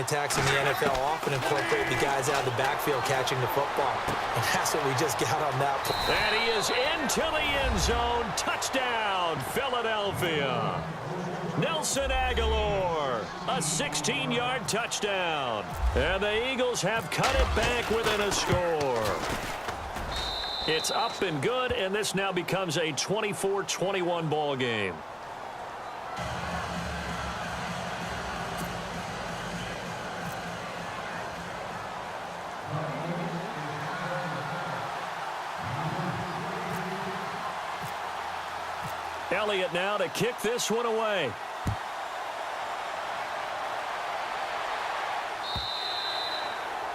attacks in the NFL often incorporate the guys out of the backfield catching the football. And that's what we just got on that play. And he is into the end zone. Touchdown, Philadelphia. Nelson Aguilar, a 16-yard touchdown. And the Eagles have cut it back within a score. It's up and good, and this now becomes a 24-21 ball game. Elliott now to kick this one away.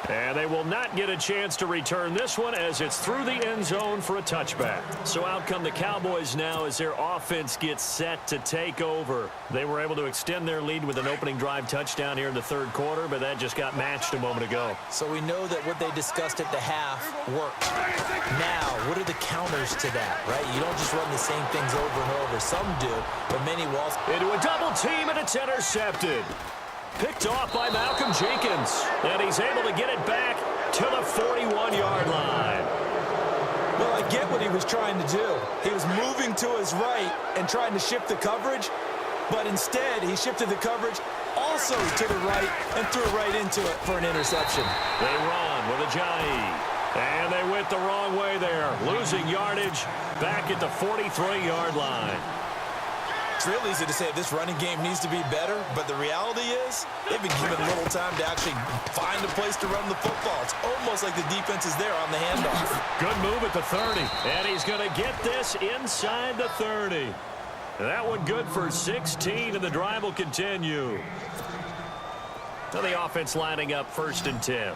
And they will not get a chance to return this one as it's through the end zone for a touchback. So out come the Cowboys now as their offense gets set to take over. They were able to extend their lead with an opening drive touchdown here in the third quarter, but that just got matched a moment ago. So we know that what they discussed at the half worked. Now, what are the counters to that, right? You don't just run the same things over and over. Some do, but many will. Into a double team, and it's intercepted. Picked off by Malcolm Jenkins. And he's able to get it back to the 41-yard line. Well, I get what he was trying to do. He was moving to his right and trying to shift the coverage, but instead he shifted the coverage also to the right and threw it right into it for an interception. They run with Ajayi. And they went the wrong way there, losing yardage back at the 43-yard line. It's real easy to say this running game needs to be better, but the reality is they've been given little time to actually find a place to run the football. It's almost like the defense is there on the handoff. Good move at the 30, and he's going to get this inside the 30. That one good for 16, and the drive will continue. Now the offense lining up 1st and 10.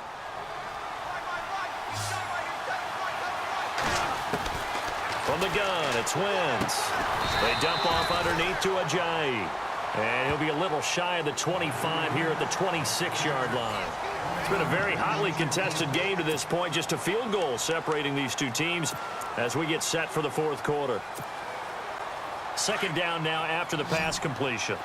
From the gun, it's Wentz. They dump off underneath to Ajayi. And he'll be a little shy of the 25 here at the 26-yard line. It's been a very hotly contested game to this point. Just a field goal separating these two teams as we get set for the fourth quarter. Second down now after the pass completion.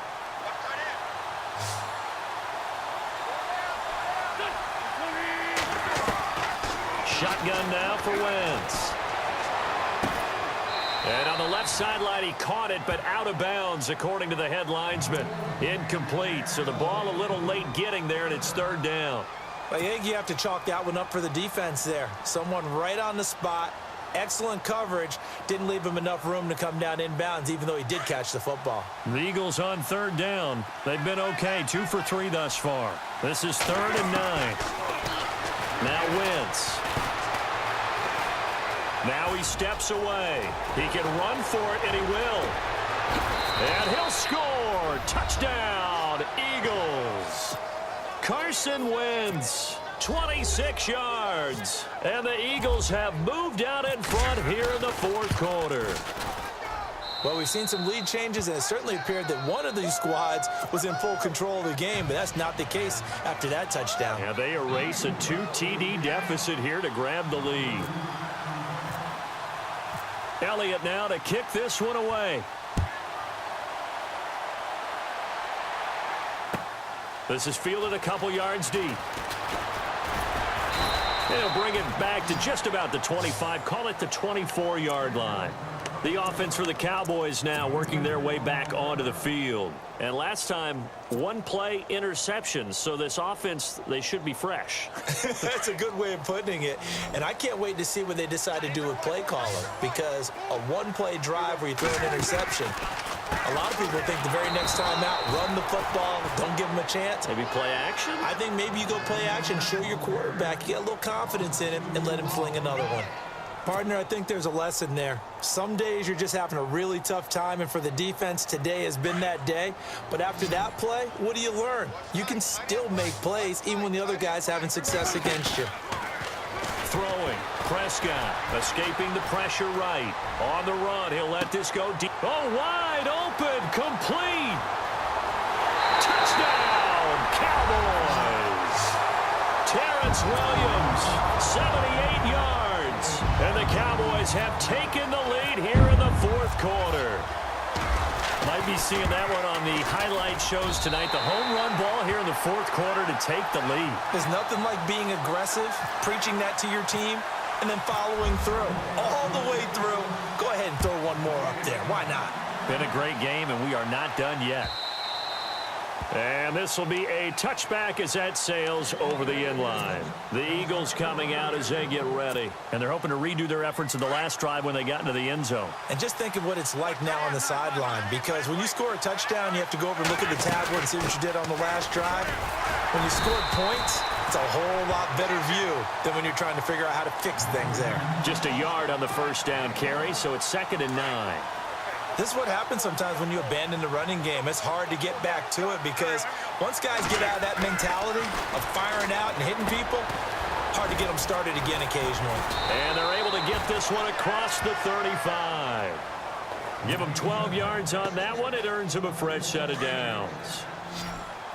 Shotgun now for Wentz. And on the left sideline, he caught it, but out of bounds, according to the head linesman. Incomplete, so the ball a little late getting there, and it's third down. I think you have to chalk that one up for the defense there. Someone right on the spot, excellent coverage, didn't leave him enough room to come down inbounds, even though he did catch the football. The Eagles on third down. They've been okay, 2 for 3 thus far. This is 3rd and 9. Now Wentz. Now he steps away. He can run for it, and he will. And he'll score. Touchdown, Eagles. Carson Wentz, 26 yards. And the Eagles have moved out in front here in the fourth quarter. Well, we've seen some lead changes, and it certainly appeared that one of these squads was in full control of the game, but that's not the case after that touchdown. Yeah, they erase a 2 TD deficit here to grab the lead. Elliott now to kick this one away. This is fielded a couple yards deep. They'll bring it back to just about the 25. Call it the 24-yard line. The offense for the Cowboys now working their way back onto the field. And last time, one play interception. So this offense, they should be fresh. That's a good way of putting it. And I can't wait to see what they decide to do with play caller, because a one-play drive where you throw an interception, a lot of people think the very next time out, run the football, don't give them a chance. Maybe play action? I think maybe you go play action, show your quarterback, you get a little confidence in him, and let him fling another one. Partner, I think there's a lesson there. Some days you're just having a really tough time, and for the defense, today has been that day. But after that play, what do you learn? You can still make plays even when the other guy's having success against you. Throwing. Prescott escaping the pressure right. On the run, he'll let this go deep. Oh, wide open, complete. Touchdown, Cowboys. Terrence Williams, 78 yards. And the Cowboys have taken the lead here in the fourth quarter. Might be seeing that one on the highlight shows tonight. The home run ball here in the fourth quarter to take the lead. There's nothing like being aggressive, preaching that to your team, and then following through. All the way through. Go ahead and throw one more up there. Why not? Been a great game, and we are not done yet. And this will be a touchback as that sails over the end line. The Eagles coming out as they get ready. And they're hoping to redo their efforts in the last drive when they got into the end zone. And just think of what it's like now on the sideline, because when you score a touchdown, you have to go over and look at the tablet and see what you did on the last drive. When you scored points, it's a whole lot better view than when you're trying to figure out how to fix things there. Just a yard on the first down carry, so it's 2nd and 9. This is what happens sometimes when you abandon the running game. It's hard to get back to it because once guys get out of that mentality of firing out and hitting people, hard to get them started again occasionally. And they're able to get this one across the 35. Give them 12 yards on that one. It earns them a fresh set of downs.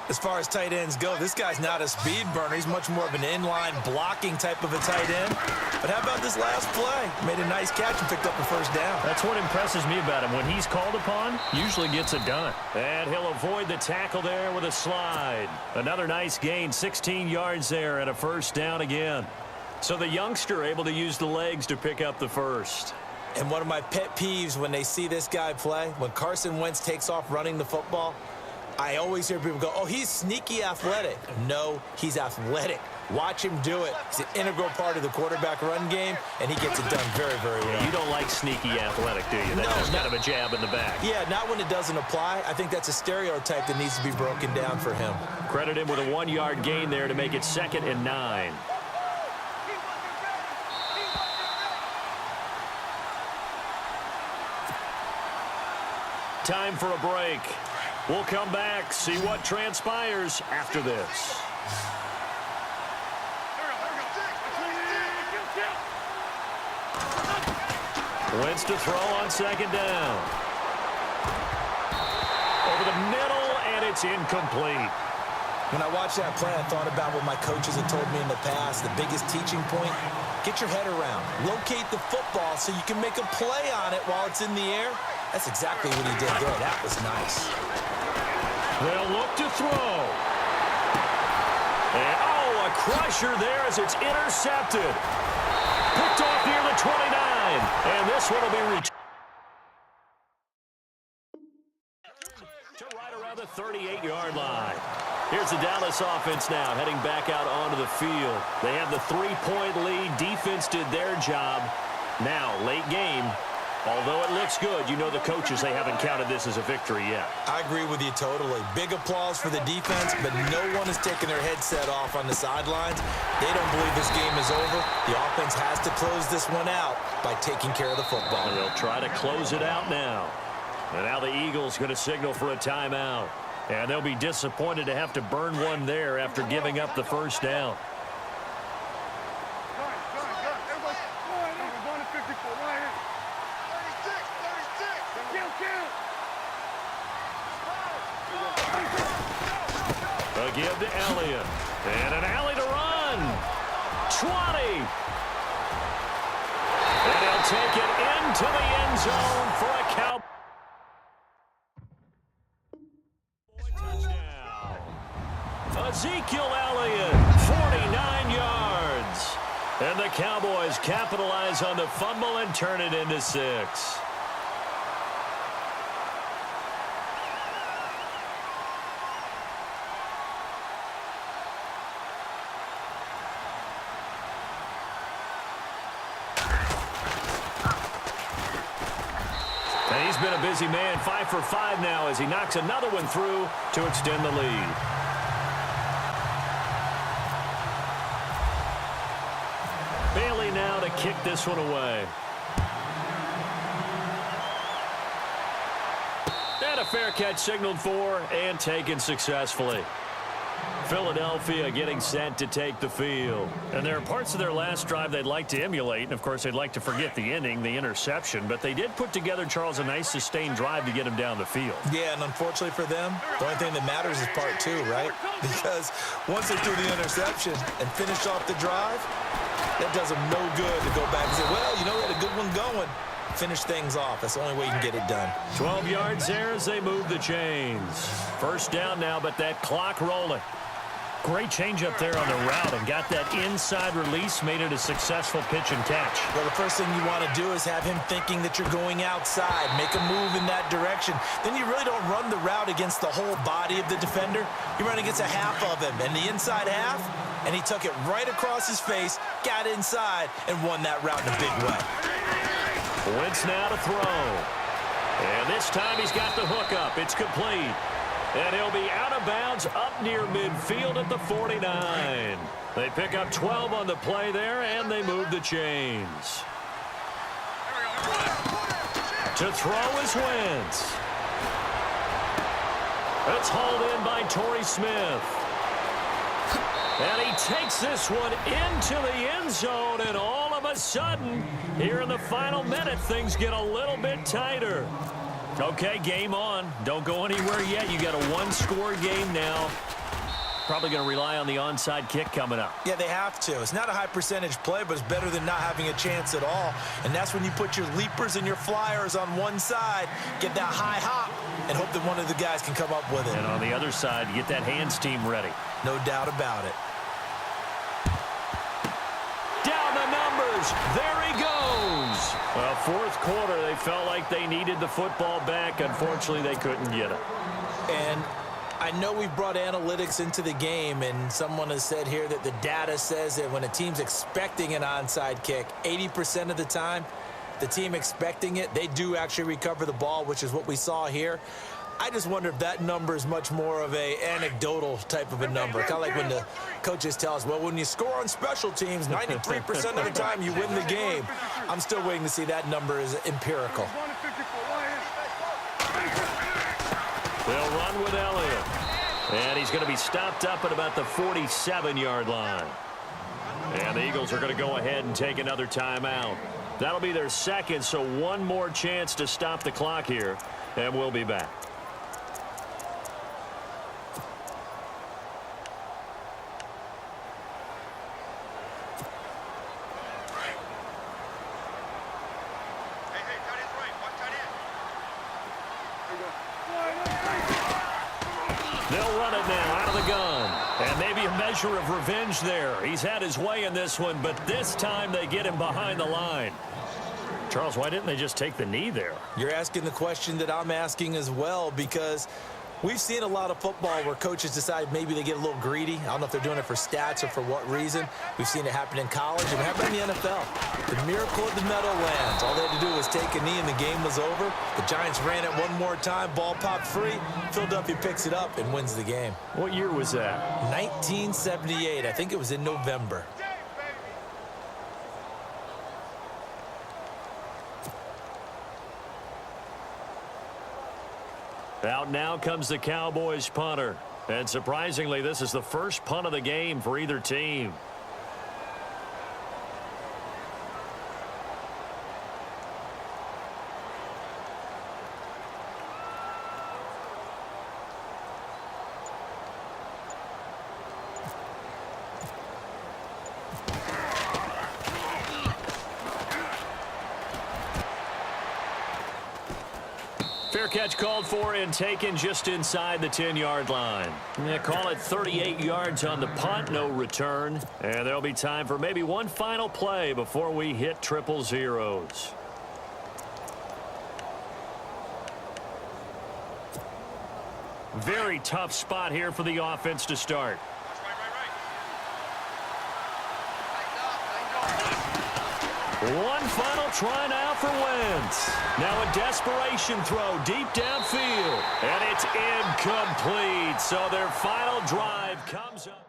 As far as tight ends go, this guy's not a speed burner. He's much more of an inline blocking type of a tight end. But how about this last play? Made a nice catch and picked up the first down. That's what impresses me about him. When he's called upon, usually gets it done. And he'll avoid the tackle there with a slide. Another nice gain, 16 yards there and a first down again. So the youngster able to use the legs to pick up the first. And one of my pet peeves when they see this guy play, when Carson Wentz takes off running the football, I always hear people go, oh, he's sneaky athletic. No, he's athletic. Watch him do it. It's an integral part of the quarterback run game, and he gets it done very, very well. You don't like sneaky athletic, do you? That's just kind of a jab in the back. Yeah, not when it doesn't apply. I think that's a stereotype that needs to be broken down for him. Credit him with a 1-yard gain there to make it 2nd and 9. Time for a break. We'll come back, see what transpires after this. Wentz to throw on 2nd down. Over the middle, and it's incomplete. When I watched that play, I thought about what my coaches had told me in the past. The biggest teaching point, get your head around. Locate the football so you can make a play on it while it's in the air. That's exactly what he did there. That was nice. They'll look to throw. And, a crusher there as it's intercepted. Picked off near the 29. And this one will be returned to right around the 38-yard line. Here's the Dallas offense now heading back out onto the field. They have the 3-point lead. Defense did their job. Now, late game. Although it looks good, you know the coaches, they haven't counted this as a victory yet. I agree with you totally. Big applause for the defense, but no one is taking their headset off on the sidelines. They don't believe this game is over. The offense has to close this one out by taking care of the football. And they'll try to close it out now. And now the Eagles going to signal for a timeout. And they'll be disappointed to have to burn one there after giving up the first down. Give to Elliott. And an alley to run. 20. And he'll take it into the end zone for a Cowboy touchdown. Ezekiel Elliott, 49 yards. And the Cowboys capitalize on the fumble and turn it into 6. He's been a busy man, 5 for 5 now as he knocks another one through to extend the lead. Bailey now to kick this one away. And a fair catch signaled for and taken successfully. Philadelphia getting set to take the field. And there are parts of their last drive they'd like to emulate. And, of course, they'd like to forget the ending, the interception. But they did put together, Charles, a nice sustained drive to get him down the field. Yeah, and unfortunately for them, the only thing that matters is part 2, right? Because once they threw the interception and finished off the drive, that does them no good to go back and say, well, you know, we had a good one going. finish things off. That's the only way you can get it done. 12 yards there as they move the chains. First down now, but that clock rolling. Great change up there on the route and got that inside release, made it a successful pitch and catch. Well, the first thing you want to do is have him thinking that you're going outside, make a move in that direction. Then you really don't run the route against the whole body of the defender. You run against a half of him, and the inside half, and he took it right across his face, got inside, and won that route in a big way. Wentz now to throw. And this time he's got the hook up. It's complete. And he'll be out of bounds up near midfield at the 49. They pick up 12 on the play there, and they move the chains. To throw is Wentz. It's hauled in by Torrey Smith. And he takes this one into the end zone, and all of a sudden, here in the final minute, things get a little bit tighter. Okay, game on. Don't go anywhere yet. You got a one-score game now. Probably going to rely on the onside kick coming up. Yeah, they have to. It's not a high-percentage play, but it's better than not having a chance at all. And that's when you put your leapers and your flyers on one side, get that high hop, and hope that one of the guys can come up with it. And on the other side, get that hands team ready. No doubt about it. Down the numbers. There he goes. Well, fourth quarter, they felt like they needed the football back. Unfortunately, they couldn't get it. And I know we've brought analytics into the game, and someone has said here that the data says that when a team's expecting an onside kick, 80% of the time, the team expecting it, they do actually recover the ball, which is what we saw here. I just wonder if that number is much more of a anecdotal type of a number. Kind of like when the coaches tell us, well, when you score on special teams, 93% of the time you win the game. I'm still waiting to see that number is empirical. They'll run with Elliott. And he's going to be stopped up at about the 47-yard line. And the Eagles are going to go ahead and take another timeout. That'll be their second, so one more chance to stop the clock here, and we'll be back. They'll run it now out of the gun. And maybe a measure of revenge there. He's had his way in this one, but this time they get him behind the line. Charles, why didn't they just take the knee there? You're asking the question that I'm asking as well, because we've seen a lot of football where coaches decide maybe they get a little greedy. I don't know if they're doing it for stats or for what reason. We've seen it happen in college and it happened in the NFL. The miracle of the Meadowlands. All they had to do was take a knee and the game was over. The Giants ran it one more time. Ball popped free. Philadelphia picks it up and wins the game. What year was that? 1978. I think it was in November. Out now comes the Cowboys punter. And surprisingly, this is the first punt of the game for either team. Fair catch called for and taken just inside the 10-yard line. They call it 38 yards on the punt, no return. And there'll be time for maybe one final play before we hit triple zeros. Very tough spot here for the offense to start. One final try now for Wentz. Now a desperation throw deep downfield. And it's incomplete. So their final drive comes up.